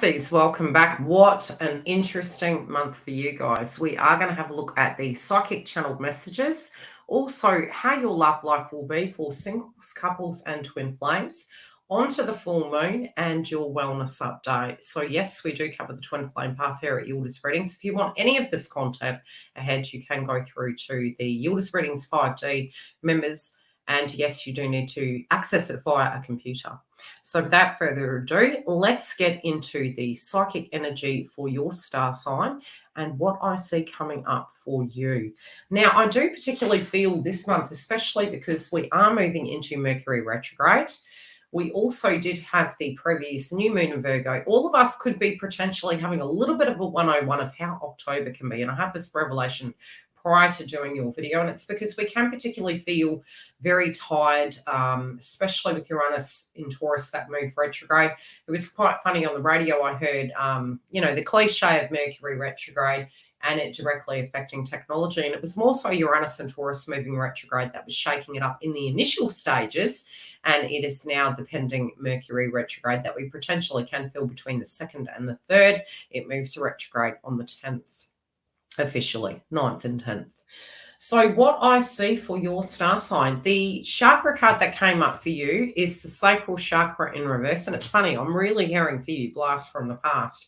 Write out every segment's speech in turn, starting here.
Pisces, welcome back. What an interesting month for you guys. We are going to have a look at the psychic channeled messages, also how your love life will be for singles, couples, and twin flames, onto the full moon and your wellness update. So yes, we do cover the twin flame path here at YILDIZ Readings. If you want any of this content ahead, you can go through to the YILDIZ Readings 5D members. And yes, you do need to access it via a computer. So without further ado, let's get into the psychic energy for your star sign and what I see coming up for you. Now, I do particularly feel this month, especially because we are moving into Mercury retrograde. We also did have the previous new moon in Virgo. All of us could be potentially having a little bit of a 101 of how October can be. And I had this revelation prior to doing your video, and it's because we can particularly feel very tired, especially with Uranus in Taurus that moved retrograde. It was quite funny on the radio. I heard, the cliche of Mercury retrograde and it directly affecting technology. And it was more so Uranus and Taurus moving retrograde that was shaking it up in the initial stages. And it is now the pending Mercury retrograde that we potentially can feel between the 2nd and the 3rd. It moves retrograde on the 10th. Officially 9th and 10th. So what I see for your star sign, the chakra card that came up for you is the sacral chakra in reverse. And it's funny, I'm really hearing for you blast from the past.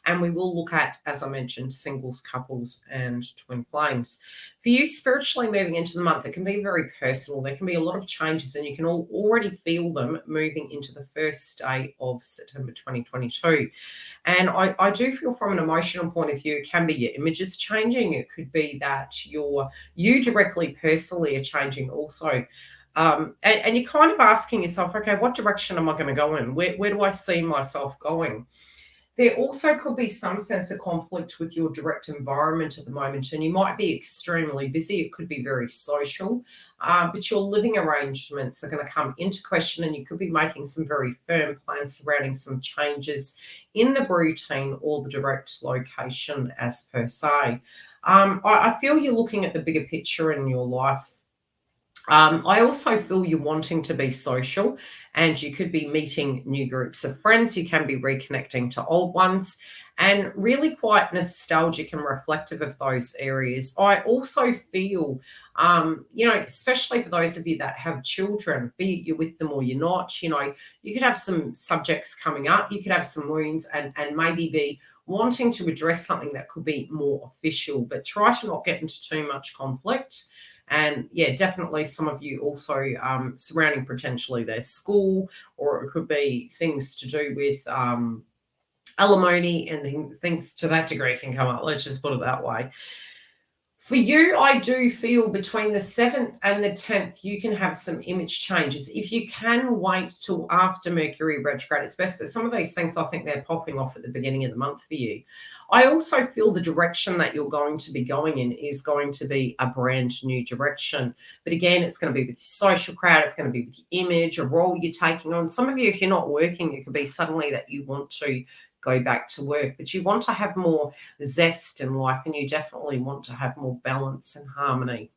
And we will look at, as I mentioned, singles, couples, and twin flames. For you, spiritually moving into the month, it can be very personal. There can be a lot of changes, and you can already feel them moving into the first day of September 2022. And I do feel from an emotional point of view, it can be your images changing. It could be that you directly, personally are changing also. And you're kind of asking yourself, okay, what direction am I going to go in? Where do I see myself going? There also could be some sense of conflict with your direct environment at the moment, and you might be extremely busy. It could be very social, but your living arrangements are going to come into question, and you could be making some very firm plans surrounding some changes in the routine or the direct location as per se. I feel you're looking at the bigger picture in your life. I also feel you're wanting to be social, and you could be meeting new groups of friends. You can be reconnecting to old ones and really quite nostalgic and reflective of those areas. I also feel, especially for those of you that have children, be it you're with them or you're not, you could have some subjects coming up. You could have some wounds and maybe be wanting to address something that could be more official, but try to not get into too much conflict. And yeah, definitely some of you also surrounding potentially their school, or it could be things to do with alimony and things to that degree can come up. Let's just put it that way. For you, I do feel between the 7th and the 10th, you can have some image changes. If you can wait till after Mercury retrograde, it's best. But some of these things, I think they're popping off at the beginning of the month for you. I also feel the direction that you're going to be going in is going to be a brand new direction. But again, it's going to be with your social crowd. It's going to be with your image, a role you're taking on. Some of you, if you're not working, it could be suddenly that you want to go back to work, but you want to have more zest in life, and you definitely want to have more balance and harmony.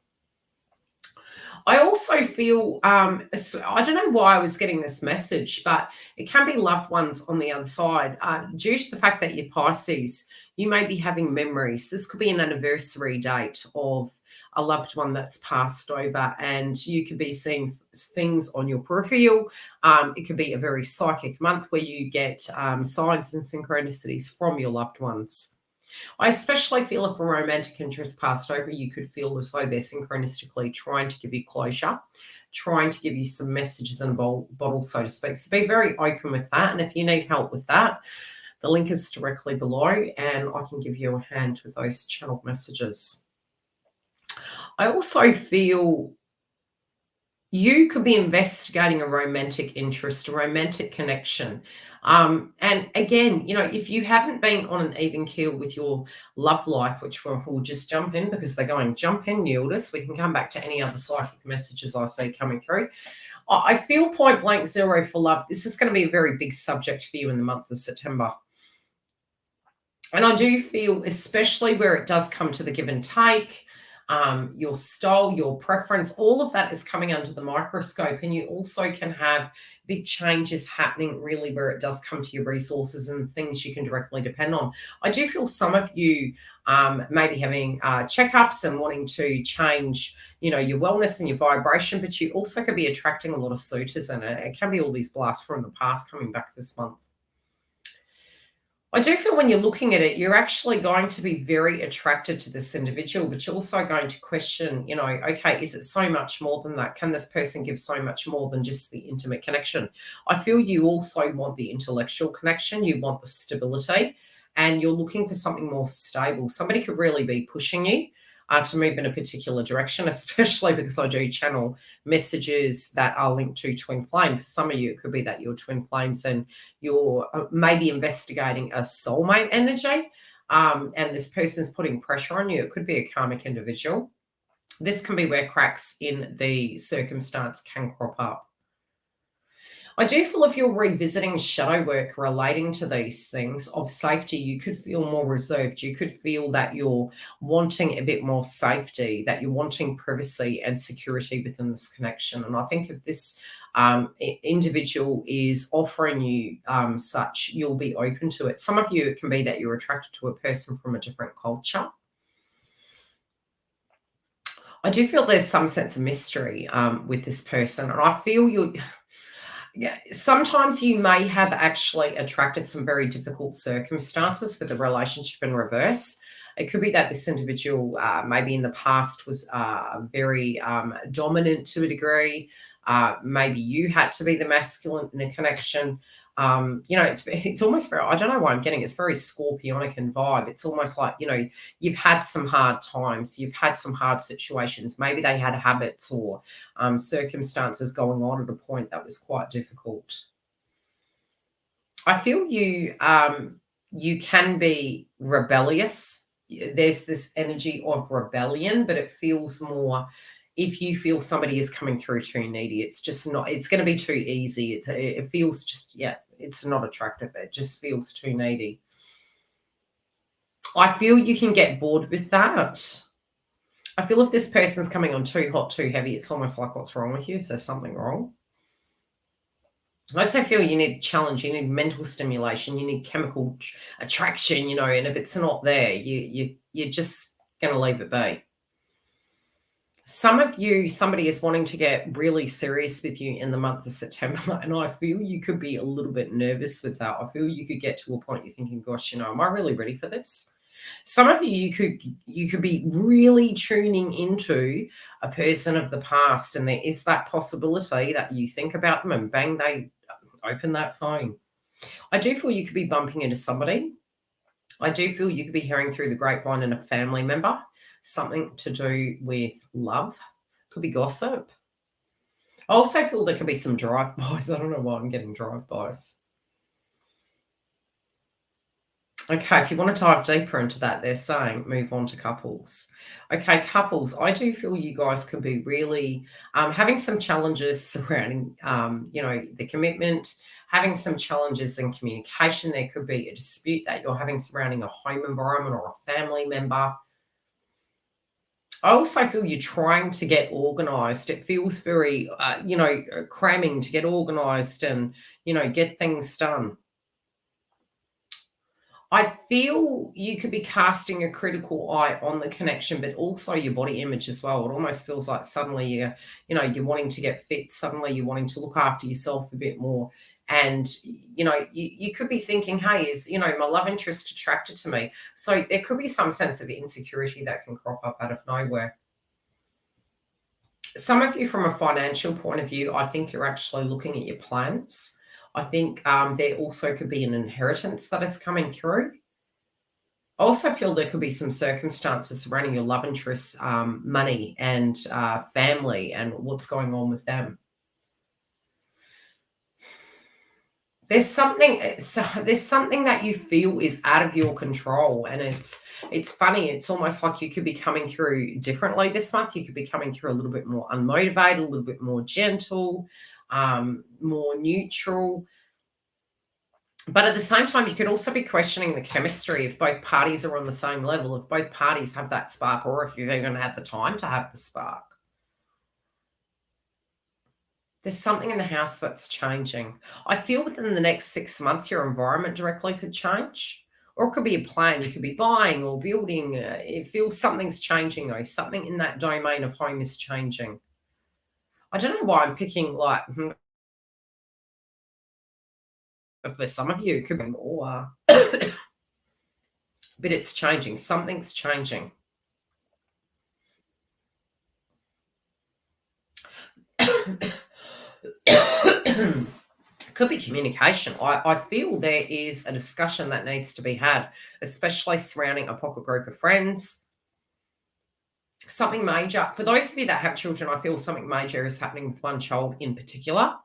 I also feel, I don't know why I was getting this message, but it can be loved ones on the other side. Due to the fact that you're Pisces, you may be having memories. This could be an anniversary date of a loved one that's passed over, and you could be seeing things on your peripheral. It could be a very psychic month where you get signs and synchronicities from your loved ones. I especially feel if a romantic interest passed over, you could feel as though they're synchronistically trying to give you closure, trying to give you some messages in a bottle, so to speak. So be very open with that. And if you need help with that, the link is directly below, and I can give you a hand with those channeled messages. I also feel you could be investigating a romantic interest, a romantic connection. And again, if you haven't been on an even keel with your love life, which we'll just jump in because they're going jump in, YILDIZ. We can come back to any other psychic messages I see coming through. I feel point blank zero for love. This is going to be a very big subject for you in the month of September. And I do feel, especially where it does come to the give and take, your style, your preference, all of that is coming under the microscope. And you also can have big changes happening really where it does come to your resources and things you can directly depend on. I do feel some of you maybe having checkups and wanting to change, your wellness and your vibration, but you also could be attracting a lot of suitors, and it can be all these blasts from the past coming back this month. I do feel when you're looking at it, you're actually going to be very attracted to this individual, but you're also going to question, okay, is it so much more than that? Can this person give so much more than just the intimate connection? I feel you also want the intellectual connection. You want the stability, and you're looking for something more stable. Somebody could really be pushing you to move in a particular direction, especially because I do channel messages that are linked to twin flame. For some of you, it could be that you're twin flames and you're maybe investigating a soulmate energy, and this person's putting pressure on you. It could be a karmic individual. This can be where cracks in the circumstance can crop up. I do feel if you're revisiting shadow work relating to these things of safety, you could feel more reserved. You could feel that you're wanting a bit more safety, that you're wanting privacy and security within this connection. And I think if this individual is offering you such, you'll be open to it. Some of you, it can be that you're attracted to a person from a different culture. I do feel there's some sense of mystery with this person, and I feel yeah, sometimes you may have actually attracted some very difficult circumstances for the relationship in reverse. It could be that this individual maybe in the past was very dominant to a degree. Maybe you had to be the masculine in a connection. It's almost very, I don't know why I'm getting, it's very scorpionic in vibe. It's almost like, you've had some hard times, you've had some hard situations. Maybe they had habits or circumstances going on at a point that was quite difficult. I feel you can be rebellious. There's this energy of rebellion, but it feels more, if you feel somebody is coming through too needy, it's just not, it's going to be too easy. It feels just, it's not attractive. It just feels too needy. I feel you can get bored with that. I feel if this person's coming on too hot, too heavy, it's almost like, what's wrong with you? Is there something wrong? I also feel you need challenge, you need mental stimulation, you need chemical attraction, and if it's not there, you're just going to leave it be. Some of you, somebody is wanting to get really serious with you in the month of September, and I feel you could be a little bit nervous with that. I feel you could get to a point you're thinking, gosh, am I really ready for this? Some of you could be really tuning into a person of the past, and there is that possibility that you think about them and bang, they open that phone. I do feel you could be bumping into somebody. I do feel you could be hearing through the grapevine and a family member, something to do with love. Could be gossip. I also feel there could be some drive-bys. I don't know why I'm getting drive-bys. Okay, if you want to dive deeper into that, they're saying move on to couples. Okay, couples, I do feel you guys could be really having some challenges surrounding, the commitment, having some challenges in communication. There could be a dispute that you're having surrounding a home environment or a family member. I also feel you're trying to get organized. It feels very, cramming to get organized and, get things done. I feel you could be casting a critical eye on the connection, but also your body image as well. It almost feels like suddenly you're wanting to get fit. Suddenly you're wanting to look after yourself a bit more. And, you could be thinking, hey, is, my love interest attracted to me? So there could be some sense of insecurity that can crop up out of nowhere. Some of you, from a financial point of view, I think you're actually looking at your plans. I think there also could be an inheritance that is coming through. I also feel there could be some circumstances surrounding your love interests, money and family and what's going on with them. There's something that you feel is out of your control, and it's funny. It's almost like you could be coming through differently this month. You could be coming through a little bit more unmotivated, a little bit more gentle, more neutral. But at the same time, you could also be questioning the chemistry if both parties are on the same level, if both parties have that spark, or if you've even had the time to have the spark. There's something in the house that's changing. I feel within the next 6 months, your environment directly could change, or it could be a plan. You could be buying or building. It feels something's changing, though. Something in that domain of home is changing. I don't know why I'm picking, like, for some of you, it could be more, but it's changing. Something's changing. Could be communication. I feel there is a discussion that needs to be had, especially surrounding a pocket group of friends. Something major. For those of you that have children, I feel something major is happening with one child in particular.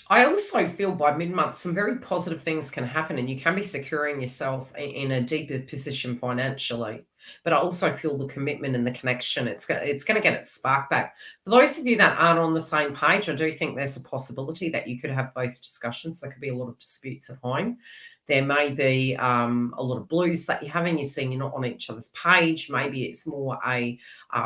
I also feel by mid-month, some very positive things can happen and you can be securing yourself in a deeper position financially. But I also feel the commitment and the connection, it's going to get its spark back. For those of you that aren't on the same page, I do think there's a possibility that you could have those discussions. There could be a lot of disputes at home. There may be a lot of blues that you're having. You're seeing you're not on each other's page. Maybe it's more a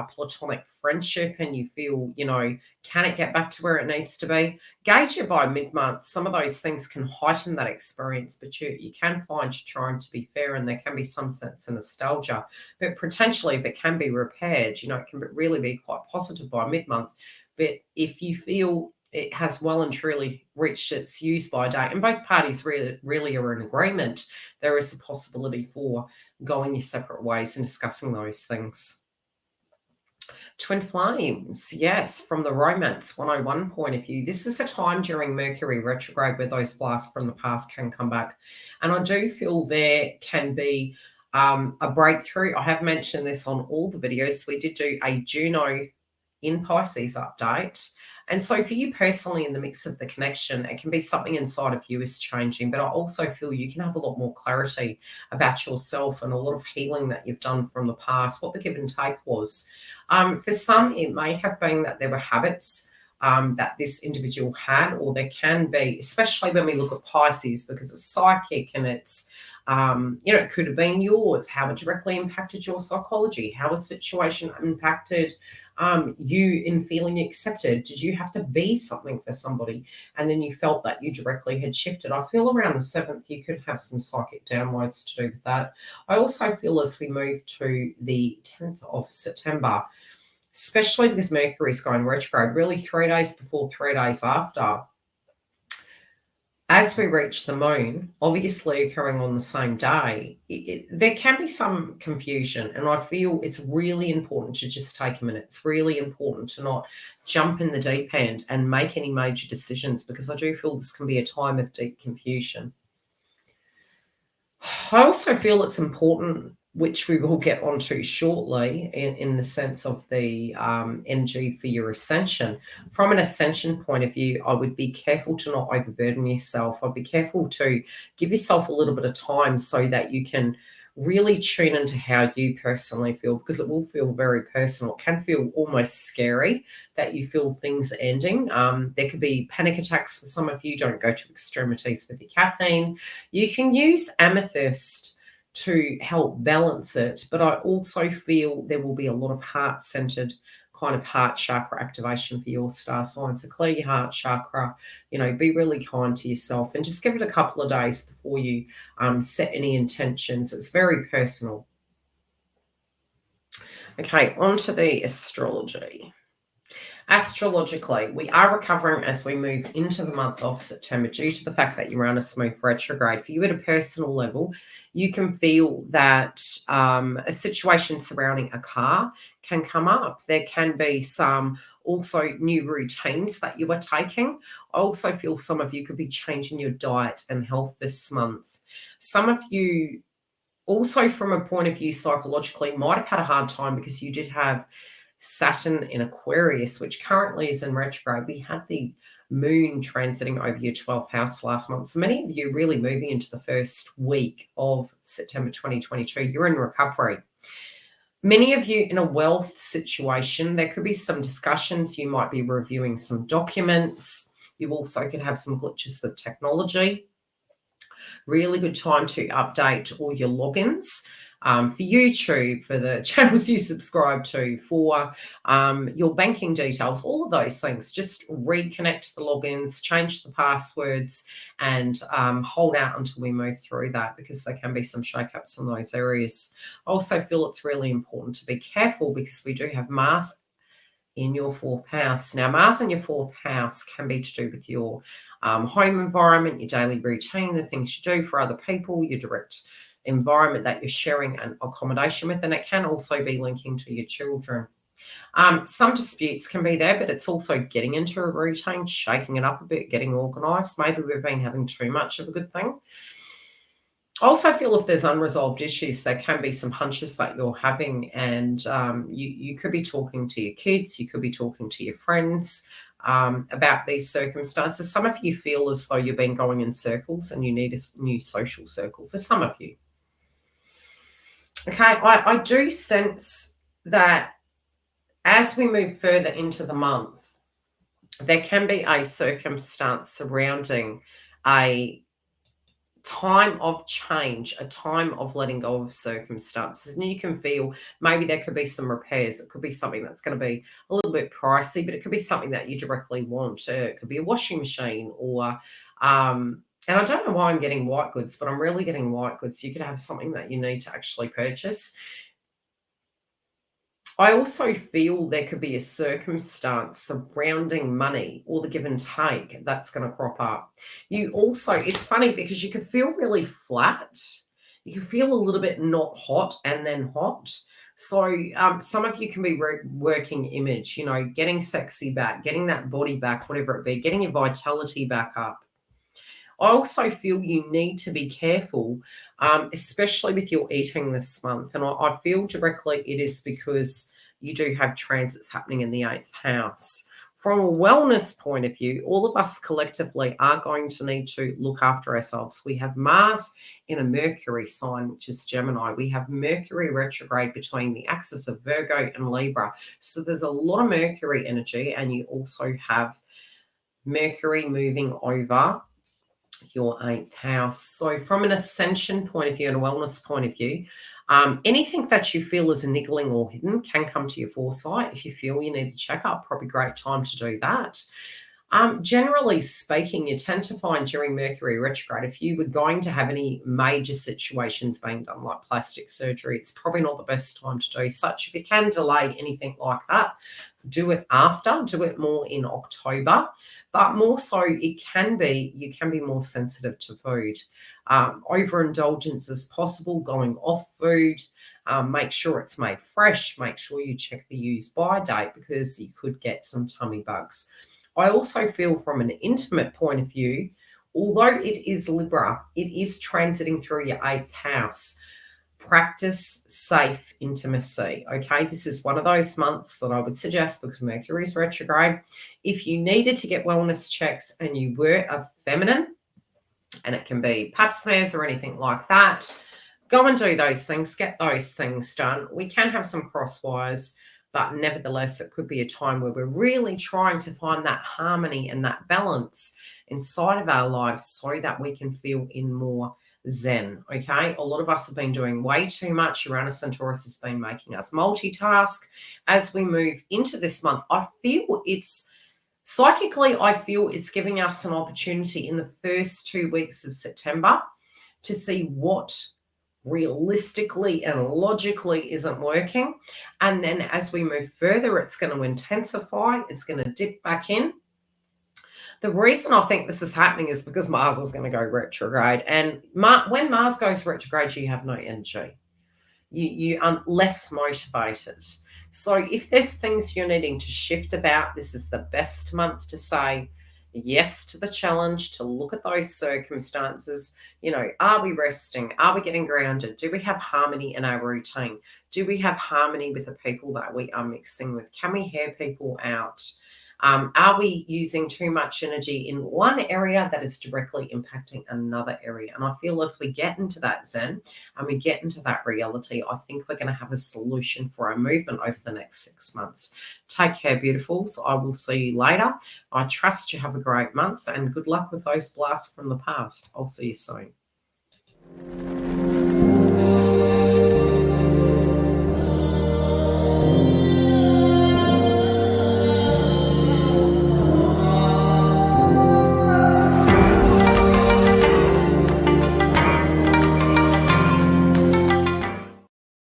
platonic friendship and you feel, can it get back to where it needs to be? Gauge it by mid-month. Some of those things can heighten that experience, but you can find you're trying to be fair and there can be some sense of nostalgia. But potentially, if it can be repaired, it can really be quite positive by mid-month. But if you feel it has well and truly reached its use-by date, and both parties really are in agreement, there is a possibility for going your separate ways and discussing those things. Twin flames, yes, from the Romance 101 point of view, this is a time during Mercury retrograde where those blasts from the past can come back. And I do feel there can be a breakthrough. I have mentioned this on all the videos. We did do a Juno in Pisces update. And so for you personally, in the mix of the connection, it can be something inside of you is changing. But I also feel you can have a lot more clarity about yourself and a lot of healing that you've done from the past, what the give and take was. For some, it may have been that there were habits that this individual had, or there can be, especially when we look at Pisces, because it's psychic and it's, it could have been yours, how it directly impacted your psychology, how a situation impacted you in feeling accepted. Did you have to be something for somebody and then you felt that you directly had shifted? I feel around the 7th you could have some psychic downloads to do with that. I also feel as we move to the 10th of September, especially because Mercury is going retrograde, really 3 days before, 3 days after, as we reach the moon, obviously occurring on the same day, there can be some confusion. And I feel it's really important to just take a minute. It's really important to not jump in the deep end and make any major decisions, because I do feel this can be a time of deep confusion. I also feel it's important, which we will get onto shortly, in the sense of the energy for your ascension. From an ascension point of view, I would be careful to not overburden yourself. I'd be careful to give yourself a little bit of time so that you can really tune into how you personally feel, because it will feel very personal. It can feel almost scary that you feel things ending. There could be panic attacks for some of you. Don't go to extremities with your caffeine. You can use amethyst to help balance it, but I also feel there will be a lot of heart-centered kind of heart chakra activation for your star sign. So clear your heart chakra, be really kind to yourself and just give it a couple of days before you set any intentions. It's very personal. Okay, on to the astrology. Astrologically, we are recovering as we move into the month of September due to the fact that Uranus moved retrograde. For you at a personal level, you can feel that a situation surrounding a car can come up. There can be some also new routines that you are taking. I also feel some of you could be changing your diet and health this month. Some of you also, from a point of view psychologically, might have had a hard time because you did have Saturn in Aquarius, which currently is in retrograde. We had the moon transiting over your 12th house last month. So many of you really moving into the first week of September 2022, you're in recovery. Many of you in a wealth situation, there could be some discussions. You might be reviewing some documents. You also could have some glitches with technology. Really good time to update all your logins. for YouTube, for the channels you subscribe to, for your banking details, all of those things. Just reconnect the logins, change the passwords, and hold out until we move through that, because there can be some shake-ups in those areas. I also feel it's really important to be careful because we do have Mars in your 4th house. Now, Mars in your 4th house can be to do with your home environment, your daily routine, the things you do for other people, your direct environment that you're sharing an accommodation with, and it can also be linking to your children. Some disputes can be there, but it's also getting into a routine, shaking it up a bit, getting organised. Maybe we've been having too much of a good thing. I also feel if there's unresolved issues, there can be some hunches that you're having, and you could be talking to your kids, you could be talking to your friends about these circumstances. Some of you feel as though you've been going in circles and you need a new social circle for some of you. Okay, I do sense that as we move further into the month, there can be a circumstance surrounding a time of change, a time of letting go of circumstances. And you can feel maybe there could be some repairs. It could be something that's going to be a little bit pricey, but it could be something that you directly want. It could be a washing machine, or and I don't know why I'm getting white goods, but I'm really getting white goods. You could have something that you need to actually purchase. I also feel there could be a circumstance surrounding money or the give and take that's going to crop up. You also, it's funny because you can feel really flat. You can feel a little bit not hot and then hot. So some of you can be working image, getting sexy back, getting that body back, whatever it be, getting your vitality back up. I also feel you need to be careful, especially with your eating this month. And I feel directly it is because you do have transits happening in the 8th house. From a wellness point of view, all of us collectively are going to need to look after ourselves. We have Mars in a Mercury sign, which is Gemini. We have Mercury retrograde between the axis of Virgo and Libra. So there's a lot of Mercury energy, and you also have Mercury moving over your 8th house. So from an ascension point of view and a wellness point of view, anything that you feel is niggling or hidden can come to your foresight. If you feel you need to check up, probably great time to do that. Generally speaking, you tend to find during Mercury retrograde, if you were going to have any major situations being done like plastic surgery, it's probably not the best time to do such. If you can delay anything like that, do it after, do it more in October. But more so, you can be more sensitive to food. Overindulgence is possible, going off food. Make sure it's made fresh. Make sure you check the use by date, because you could get some tummy bugs. I also feel from an intimate point of view, although it is Libra, it is transiting through your 8th house. Practice safe intimacy. Okay, this is one of those months that I would suggest, because Mercury is retrograde. If you needed to get wellness checks and you were a feminine, and it can be pap smears or anything like that, go and do those things, get those things done. We can have some cross wires, but nevertheless, it could be a time where we're really trying to find that harmony and that balance inside of our lives so that we can feel in more zen. Okay, a lot of us have been doing way too much. Uranus and Taurus has been making us multitask. As we move into this month, I feel it's psychically, I feel it's giving us an opportunity in the first 2 weeks of September to see what realistically and logically isn't working. And then as we move further, it's going to intensify. It's going to dip back in. The reason I think this is happening is because Mars is going to go retrograde. And when Mars goes retrograde, you have no energy. You are less motivated. So if there's things you're needing to shift about, this is the best month to say yes to the challenge, to look at those circumstances. Are we resting? Are we getting grounded? Do we have harmony in our routine? Do we have harmony with the people that we are mixing with? Can we hear people out? Are we using too much energy in one area that is directly impacting another area? And I feel as we get into that zen and we get into that reality, I think we're going to have a solution for our movement over the next 6 months. Take care, beautifuls. I will see you later. I trust you have a great month, and good luck with those blasts from the past. I'll see you soon.